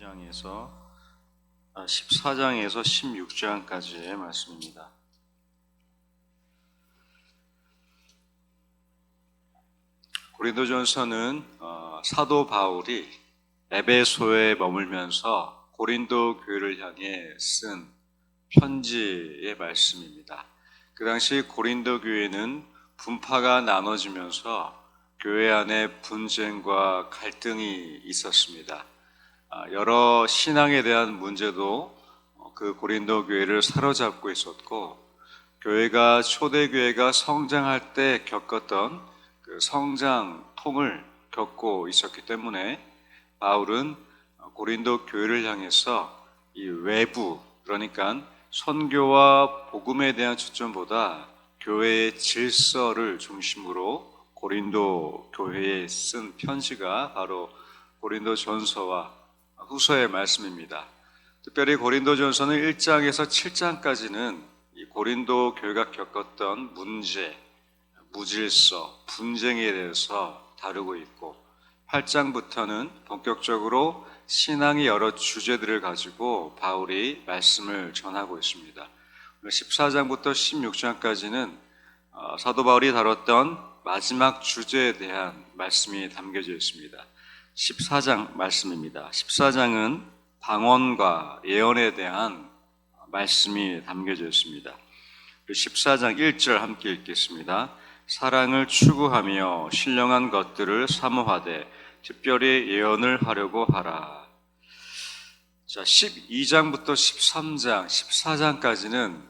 14장에서 16장까지의 말씀입니다. 고린도전서는 사도 바울이 에베소에 머물면서 고린도 교회를 향해 쓴 편지의 말씀입니다. 그 당시 고린도 교회는 분파가 나눠지면서 교회 안에 분쟁과 갈등이 있었습니다. 여러 신앙에 대한 문제도 그 고린도 교회를 사로잡고 있었고, 교회가 초대교회가 성장할 때 겪었던 그 성장통을 겪고 있었기 때문에 바울은 고린도 교회를 향해서 이 외부, 그러니까 선교와 복음에 대한 초점보다 교회의 질서를 중심으로 고린도 교회에 쓴 편지가 바로 고린도 전서와 후서의 말씀입니다. 특별히 고린도 전서는 1장에서 7장까지는 이 고린도 교회가 겪었던 문제, 무질서, 분쟁에 대해서 다루고 있고, 8장부터는 본격적으로 신앙의 여러 주제들을 가지고 바울이 말씀을 전하고 있습니다. 14장부터 16장까지는 사도 바울이 다뤘던 마지막 주제에 대한 말씀이 담겨져 있습니다. 14장 말씀입니다. 14장은 방언과 예언에 대한 말씀이 담겨져 있습니다. 14장 1절 함께 읽겠습니다. 사랑을 추구하며 신령한 것들을 사모하되 특별히 예언을 하려고 하라. 자, 12장부터 13장, 14장까지는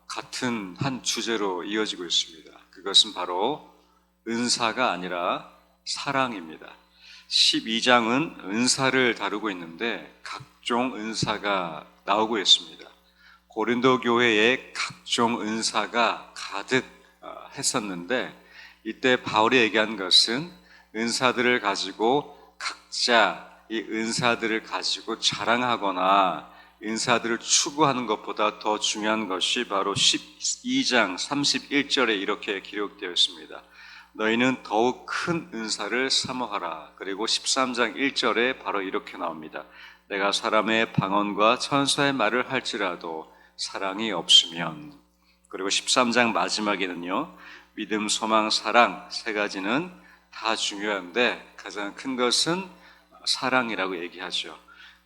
같은 한 주제로 이어지고 있습니다. 그것은 바로 은사가 아니라 사랑입니다. 12장은 은사를 다루고 있는데 각종 은사가 나오고 있습니다. 고린도 교회에 각종 은사가 가득 했었는데, 이때 바울이 얘기한 것은 은사들을 가지고 각자 이 은사들을 가지고 자랑하거나 은사들을 추구하는 것보다 더 중요한 것이 바로 12장 31절에 이렇게 기록되어 있습니다. 너희는 더욱 큰 은사를 사모하라. 그리고 13장 1절에 바로 이렇게 나옵니다. 내가 사람의 방언과 천사의 말을 할지라도 사랑이 없으면. 그리고 13장 마지막에는요, 믿음, 소망, 사랑 세 가지는 다 중요한데 가장 큰 것은 사랑이라고 얘기하죠.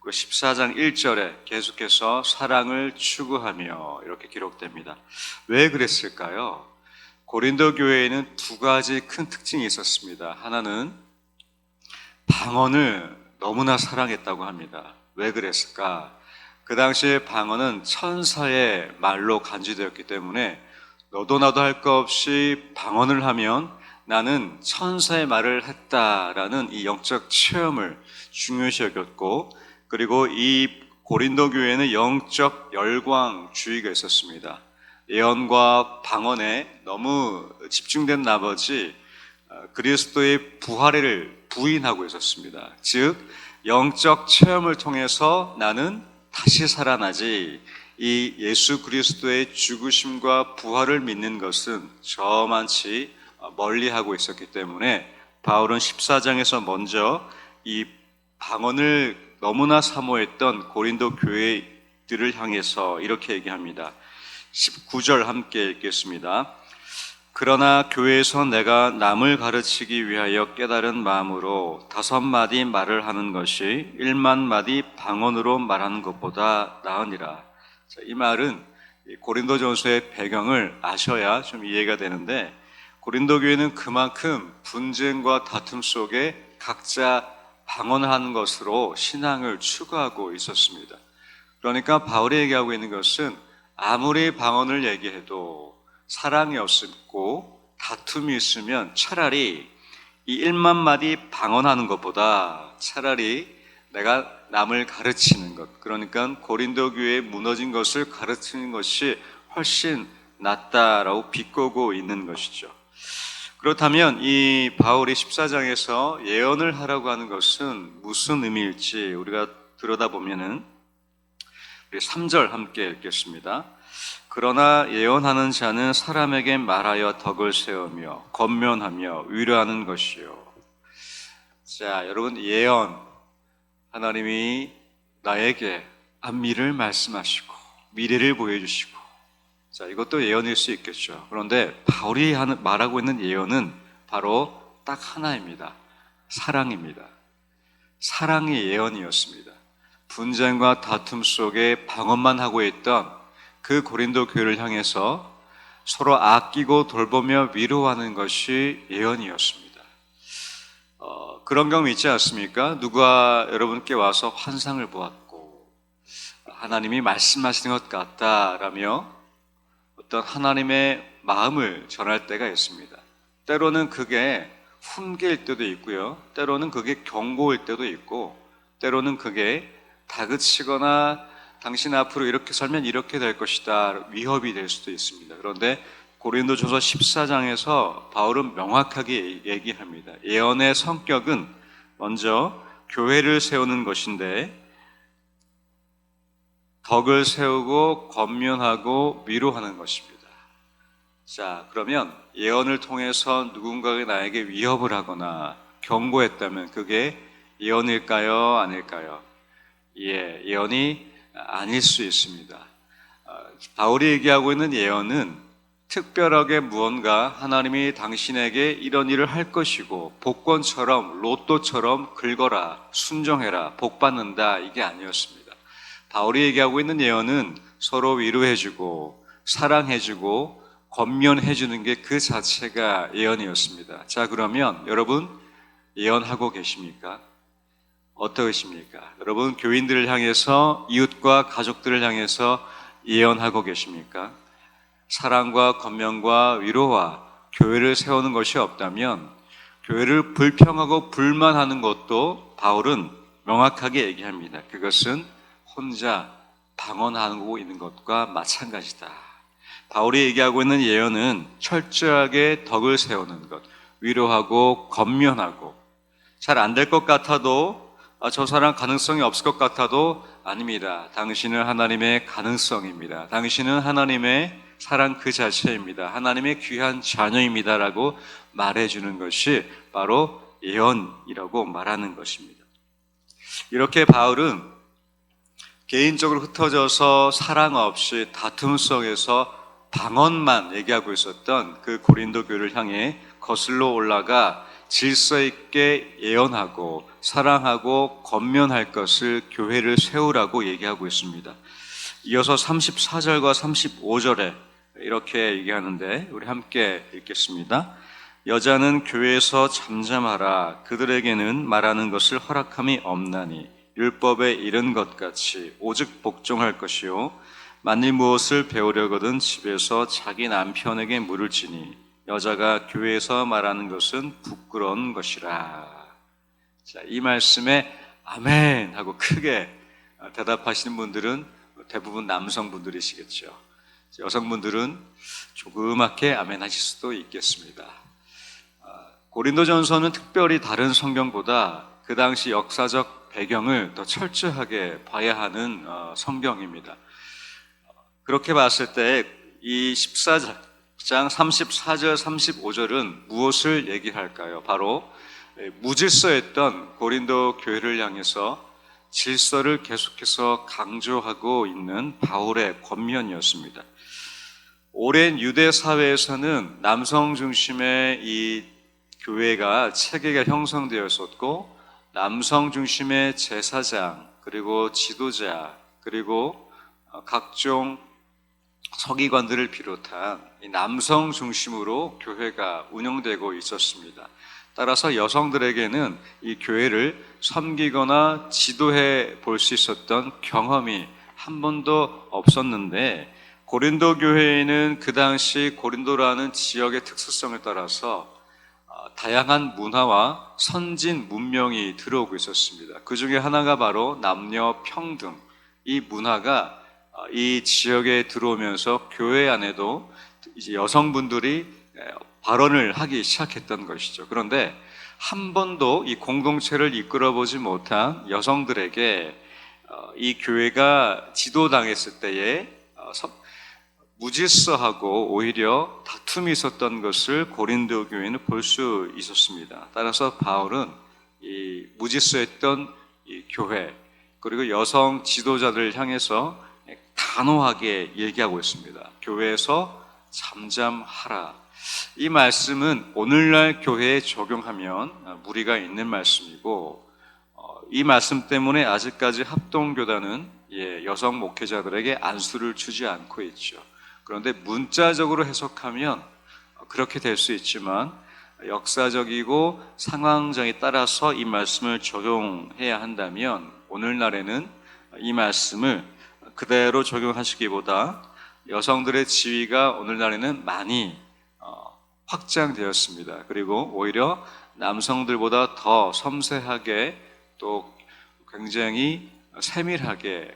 그리고 14장 1절에 계속해서 사랑을 추구하며 이렇게 기록됩니다. 왜 그랬을까요? 고린도 교회에는 두 가지 큰 특징이 있었습니다. 하나는 방언을 너무나 사랑했다고 합니다. 왜 그랬을까? 그 당시에 방언은 천사의 말로 간주되었기 때문에 너도 나도 할 것 없이 방언을 하면 나는 천사의 말을 했다라는 이 영적 체험을 중요시 여겼고, 그리고 이 고린도 교회는 영적 열광주의가 있었습니다. 예언과 방언에 너무 집중된 나머지 그리스도의 부활을 부인하고 있었습니다. 즉 영적 체험을 통해서 나는 다시 살아나지, 이 예수 그리스도의 죽으심과 부활을 믿는 것은 저만치 멀리하고 있었기 때문에 바울은 14장에서 먼저 이 방언을 너무나 사모했던 고린도 교회들을 향해서 이렇게 얘기합니다. 19절 함께 읽겠습니다. 그러나 교회에서 내가 남을 가르치기 위하여 깨달은 마음으로 5마디 말을 하는 것이 1만마디 방언으로 말하는 것보다 나으니라. 자, 이 말은 고린도전서의 배경을 아셔야 좀 이해가 되는데, 고린도 교회는 그만큼 분쟁과 다툼 속에 각자 방언하는 것으로 신앙을 추구하고 있었습니다. 그러니까 바울이 얘기하고 있는 것은 아무리 방언을 얘기해도 사랑이 없고 다툼이 있으면 차라리 이 1만마디 방언하는 것보다 차라리 내가 남을 가르치는 것, 그러니까 고린도 교회에 무너진 것을 가르치는 것이 훨씬 낫다라고 비꼬고 있는 것이죠. 그렇다면 이 바울이 14장에서 예언을 하라고 하는 것은 무슨 의미일지 우리가 들여다보면은, 우리 3절 함께 읽겠습니다. 그러나 예언하는 자는 사람에게 말하여 덕을 세우며 권면하며 위로하는 것이요. 자, 여러분, 예언, 하나님이 나에게 앞미를 말씀하시고 미래를 보여주시고, 자, 이것도 예언일 수 있겠죠. 그런데 바울이 말하고 있는 예언은 바로 딱 하나입니다. 사랑입니다. 사랑의 예언이었습니다. 분쟁과 다툼 속에 방언만 하고 있던 그 고린도 교회를 향해서 서로 아끼고 돌보며 위로하는 것이 예언이었습니다. 그런 경험 있지 않습니까? 누가 여러분께 와서 환상을 보았고 하나님이 말씀하시는 것 같다라며 어떤 하나님의 마음을 전할 때가 있습니다. 때로는 그게 훈계일 때도 있고요. 때로는 그게 경고일 때도 있고, 때로는 그게 다그치거나 당신 앞으로 이렇게 살면 이렇게 될 것이다 위협이 될 수도 있습니다. 그런데 고린도전서 14장에서 바울은 명확하게 얘기합니다. 예언의 성격은 먼저 교회를 세우는 것인데 덕을 세우고 권면하고 위로하는 것입니다. 자, 그러면 예언을 통해서 누군가가 나에게 위협을 하거나 경고했다면 그게 예언일까요? 아닐까요? 예, 예언이 아닐 수 있습니다. 바울이 얘기하고 있는 예언은 특별하게 무언가 하나님이 당신에게 이런 일을 할 것이고 복권처럼 로또처럼 긁어라, 순종해라, 복받는다, 이게 아니었습니다. 바울이 얘기하고 있는 예언은 서로 위로해주고 사랑해주고 권면해주는 게 그 자체가 예언이었습니다. 자, 그러면 여러분 예언하고 계십니까? 어떠십니까? 여러분 교인들을 향해서, 이웃과 가족들을 향해서 예언하고 계십니까? 사랑과 권면과 위로와 교회를 세우는 것이 없다면 교회를 불평하고 불만하는 것도 바울은 명확하게 얘기합니다. 그것은 혼자 방언하고 있는 것과 마찬가지다. 바울이 얘기하고 있는 예언은 철저하게 덕을 세우는 것, 위로하고 권면하고, 잘 안 될 것 같아도 저 사람 가능성이 없을 것 같아도 아닙니다. 당신은 하나님의 가능성입니다. 당신은 하나님의 사랑 그 자체입니다. 하나님의 귀한 자녀입니다라고 말해주는 것이 바로 예언이라고 말하는 것입니다. 이렇게 바울은 개인적으로 흩어져서 사랑 없이 다툼 속에서 방언만 얘기하고 있었던 그 고린도 교회를 향해 거슬러 올라가 질서 있게 예언하고 사랑하고 권면할 것을 교회를 세우라고 얘기하고 있습니다. 이어서 34절과 35절에 이렇게 얘기하는데 우리 함께 읽겠습니다. 여자는 교회에서 잠잠하라. 그들에게는 말하는 것을 허락함이 없나니 율법에 이른 것 같이 오직 복종할 것이요 만일 무엇을 배우려거든 집에서 자기 남편에게 물을지니 여자가 교회에서 말하는 것은 부끄러운 것이라. 자, 이 말씀에 아멘 하고 크게 대답하시는 분들은 대부분 남성분들이시겠죠. 여성분들은 조그맣게 아멘 하실 수도 있겠습니다. 고린도전서는 특별히 다른 성경보다 그 당시 역사적 배경을 더 철저하게 봐야 하는 성경입니다. 그렇게 봤을 때 이 14장 34절 35절은 무엇을 얘기할까요? 바로 무질서했던 고린도 교회를 향해서 질서를 계속해서 강조하고 있는 바울의 권면이었습니다. 오랜 유대 사회에서는 남성 중심의 이 교회가 체계가 형성되었었고 남성 중심의 제사장 그리고 지도자 그리고 각종 서기관들을 비롯한 이 남성 중심으로 교회가 운영되고 있었습니다. 따라서 여성들에게는 이 교회를 섬기거나 지도해 볼 수 있었던 경험이 한 번도 없었는데 고린도 교회에는 그 당시 고린도라는 지역의 특수성을 따라서 다양한 문화와 선진 문명이 들어오고 있었습니다. 그 중에 하나가 바로 남녀 평등, 이 문화가 이 지역에 들어오면서 교회 안에도 이제 여성분들이 발언을 하기 시작했던 것이죠. 그런데 한 번도 이 공동체를 이끌어보지 못한 여성들에게 이 교회가 지도당했을 때에 무질서하고 오히려 다툼이 있었던 것을 고린도 교회는 볼 수 있었습니다. 따라서 바울은 이 무질서했던 이 교회, 그리고 여성 지도자들을 향해서 단호하게 얘기하고 있습니다. 교회에서 잠잠하라. 이 말씀은 오늘날 교회에 적용하면 무리가 있는 말씀이고, 이 말씀 때문에 아직까지 합동교단은 여성 목회자들에게 안수를 주지 않고 있죠. 그런데 문자적으로 해석하면 그렇게 될 수 있지만, 역사적이고 상황정에 따라서 이 말씀을 적용해야 한다면 오늘날에는 이 말씀을 그대로 적용하시기보다 여성들의 지위가 오늘날에는 많이 확장되었습니다. 그리고 오히려 남성들보다 더 섬세하게 또 굉장히 세밀하게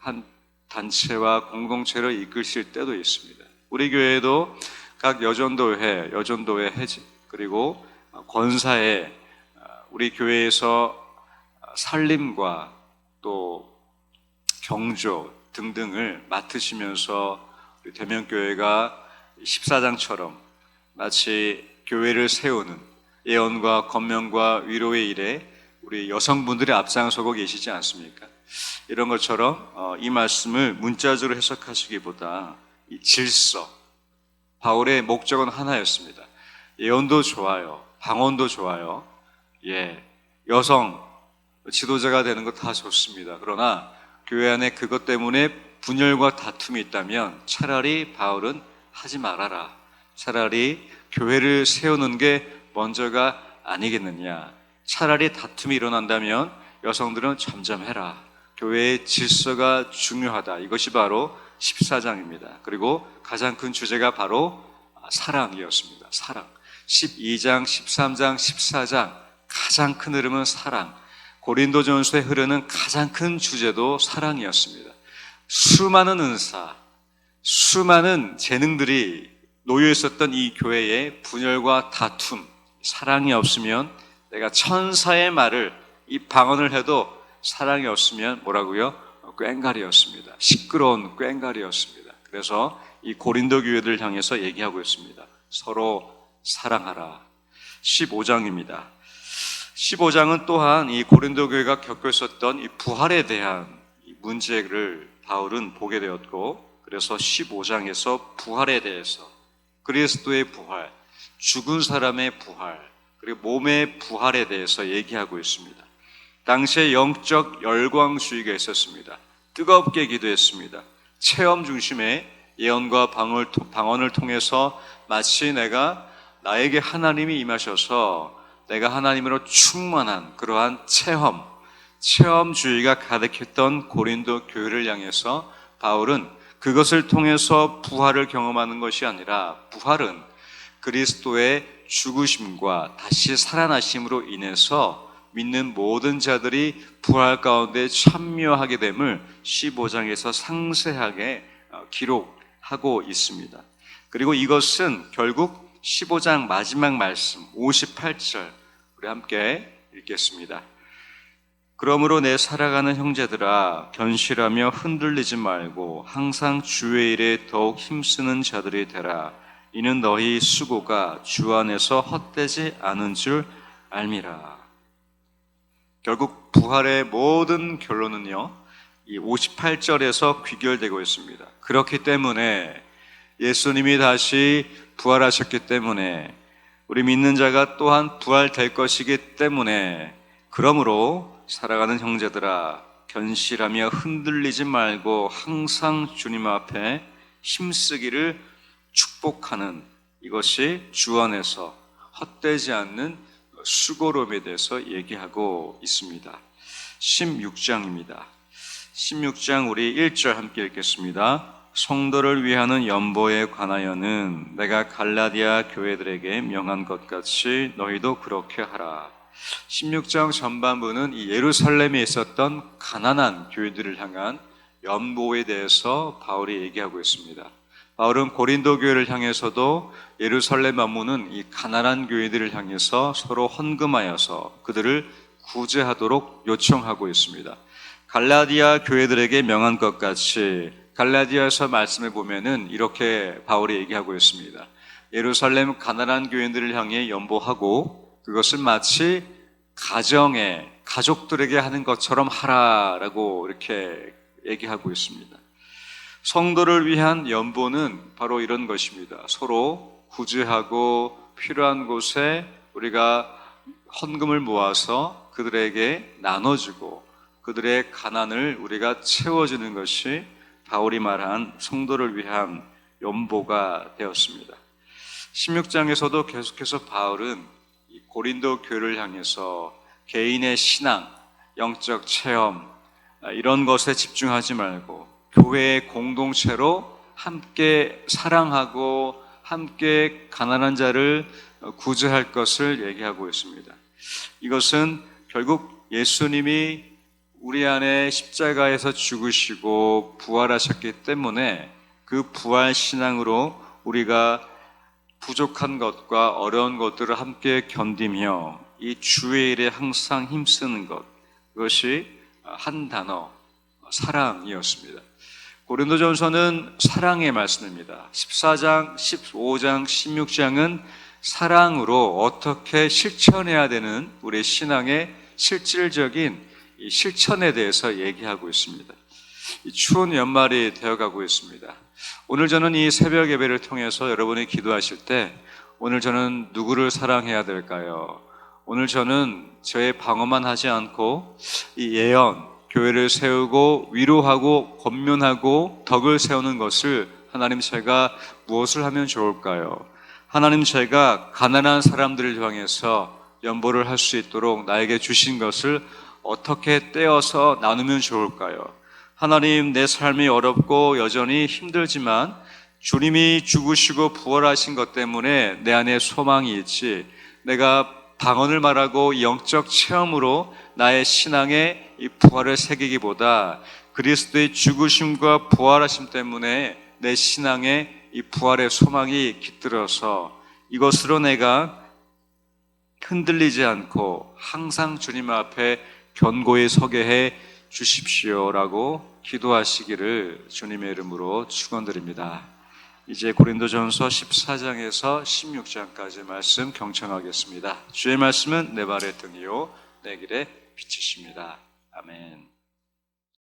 한 단체와 공동체를 이끄실 때도 있습니다. 우리 교회도 각 여전도회 해지, 그리고 권사회, 우리 교회에서 살림과 또 경조 등등을 맡으시면서 우리 대면교회가 14장처럼 마치 교회를 세우는 예언과 권면과 위로의 일에 우리 여성분들이 앞장서고 계시지 않습니까? 이런 것처럼 이 말씀을 문자적으로 해석하시기보다 이 질서, 바울의 목적은 하나였습니다. 예언도 좋아요, 방언도 좋아요, 여성 지도자가 되는 거 다 좋습니다. 그러나 교회 안에 그것 때문에 분열과 다툼이 있다면 차라리 바울은 하지 말아라. 차라리 교회를 세우는 게 먼저가 아니겠느냐. 차라리 다툼이 일어난다면 여성들은 잠잠해라. 교회의 질서가 중요하다. 이것이 바로 14장입니다. 그리고 가장 큰 주제가 바로 사랑이었습니다. 사랑. 12장, 13장, 14장 가장 큰 흐름은 사랑. 고린도전서에 흐르는 가장 큰 주제도 사랑이었습니다. 수많은 은사, 수많은 재능들이 놓여 있었던 이 교회의 분열과 다툼, 사랑이 없으면 내가 천사의 말을 이 방언을 해도 사랑이 없으면 뭐라고요? 꽹가리였습니다. 시끄러운 꽹가리였습니다. 그래서 이 고린도 교회들을 향해서 얘기하고 있습니다. 서로 사랑하라. 15장입니다. 15장은 또한 이 고린도 교회가 겪고 있었던 이 부활에 대한 문제를 바울은 보게 되었고, 그래서 15장에서 부활에 대해서 그리스도의 부활, 죽은 사람의 부활, 그리고 몸의 부활에 대해서 얘기하고 있습니다. 당시에 영적 열광주의가 있었습니다. 뜨겁게 기도했습니다. 체험 중심의 예언과 방언을 통해서 마치 나에게 하나님이 임하셔서 내가 하나님으로 충만한 그러한 체험주의가 가득했던 고린도 교회를 향해서 바울은 그것을 통해서 부활을 경험하는 것이 아니라, 부활은 그리스도의 죽으심과 다시 살아나심으로 인해서 믿는 모든 자들이 부활 가운데 참여하게 됨을 15장에서 상세하게 기록하고 있습니다. 그리고 이것은 결국 15장 마지막 말씀 58절 우리 함께 읽겠습니다. 그러므로 내 사랑하는 형제들아, 견실하며 흔들리지 말고 항상 주의 일에 더욱 힘쓰는 자들이 되라. 이는 너희 수고가 주 안에서 헛되지 않은 줄 알미라. 결국 부활의 모든 결론은요, 이 58절에서 귀결되고 있습니다. 그렇기 때문에 예수님이 다시 부활하셨기 때문에 우리 믿는 자가 또한 부활될 것이기 때문에, 그러므로 사랑하는 형제들아, 견실하며 흔들리지 말고 항상 주님 앞에 힘쓰기를 축복하는, 이것이 주 안에서 헛되지 않는 수고로움에 대해서 얘기하고 있습니다. 16장입니다. 16장 우리 1절 함께 읽겠습니다. 성도를 위하는 연보에 관하여는 내가 갈라디아 교회들에게 명한 것 같이 너희도 그렇게 하라. 16장 전반부는 이 예루살렘에 있었던 가난한 교회들을 향한 연보에 대해서 바울이 얘기하고 있습니다. 바울은 고린도 교회를 향해서도 예루살렘 만무는 이 가난한 교회들을 향해서 서로 헌금하여서 그들을 구제하도록 요청하고 있습니다. 갈라디아 교회들에게 명한 것 같이, 갈라디아서 말씀을 보면은 이렇게 바울이 얘기하고 있습니다. 예루살렘 가난한 교인들을 향해 연보하고, 그것은 마치 가족들에게 하는 것처럼 하라라고 이렇게 얘기하고 있습니다. 성도를 위한 연보는 바로 이런 것입니다. 서로 구제하고 필요한 곳에 우리가 헌금을 모아서 그들에게 나눠주고 그들의 가난을 우리가 채워주는 것이 바울이 말한 성도를 위한 연보가 되었습니다. 16장에서도 계속해서 바울은 이 고린도 교회를 향해서 개인의 신앙, 영적 체험 이런 것에 집중하지 말고 교회의 공동체로 함께 사랑하고 함께 가난한 자를 구제할 것을 얘기하고 있습니다. 이것은 결국 예수님이 우리 안에 십자가에서 죽으시고 부활하셨기 때문에 그 부활 신앙으로 우리가 부족한 것과 어려운 것들을 함께 견디며 이 주의 일에 항상 힘쓰는 것, 그것이 한 단어, 사랑이었습니다. 고린도전서는 사랑의 말씀입니다. 14장, 15장, 16장은 사랑으로 어떻게 실천해야 되는 우리의 신앙의 실질적인 이 실천에 대해서 얘기하고 있습니다. 이 추운 연말이 되어가고 있습니다. 오늘 저는 이 새벽 예배를 통해서 여러분이 기도하실 때 오늘 저는 누구를 사랑해야 될까요? 오늘 저는 저의 방어만 하지 않고 이 예언, 교회를 세우고 위로하고 권면하고 덕을 세우는 것을 하나님 제가 무엇을 하면 좋을까요? 하나님 제가 가난한 사람들을 향해서 연보를 할 수 있도록 나에게 주신 것을 어떻게 떼어서 나누면 좋을까요? 하나님 내 삶이 어렵고 여전히 힘들지만 주님이 죽으시고 부활하신 것 때문에 내 안에 소망이 있지 내가 방언을 말하고 영적 체험으로 나의 신앙에 이 부활을 새기기보다 그리스도의 죽으심과 부활하심 때문에 내 신앙에 이 부활의 소망이 깃들어서 이것으로 내가 흔들리지 않고 항상 주님 앞에 견고히 서게 해 주십시오라고 기도하시기를 주님의 이름으로 축원드립니다. 이제 고린도전서 14장에서 16장까지 말씀 경청하겠습니다. 주의 말씀은 내 발의 등이요 내 길의 빛이십니다. 아멘.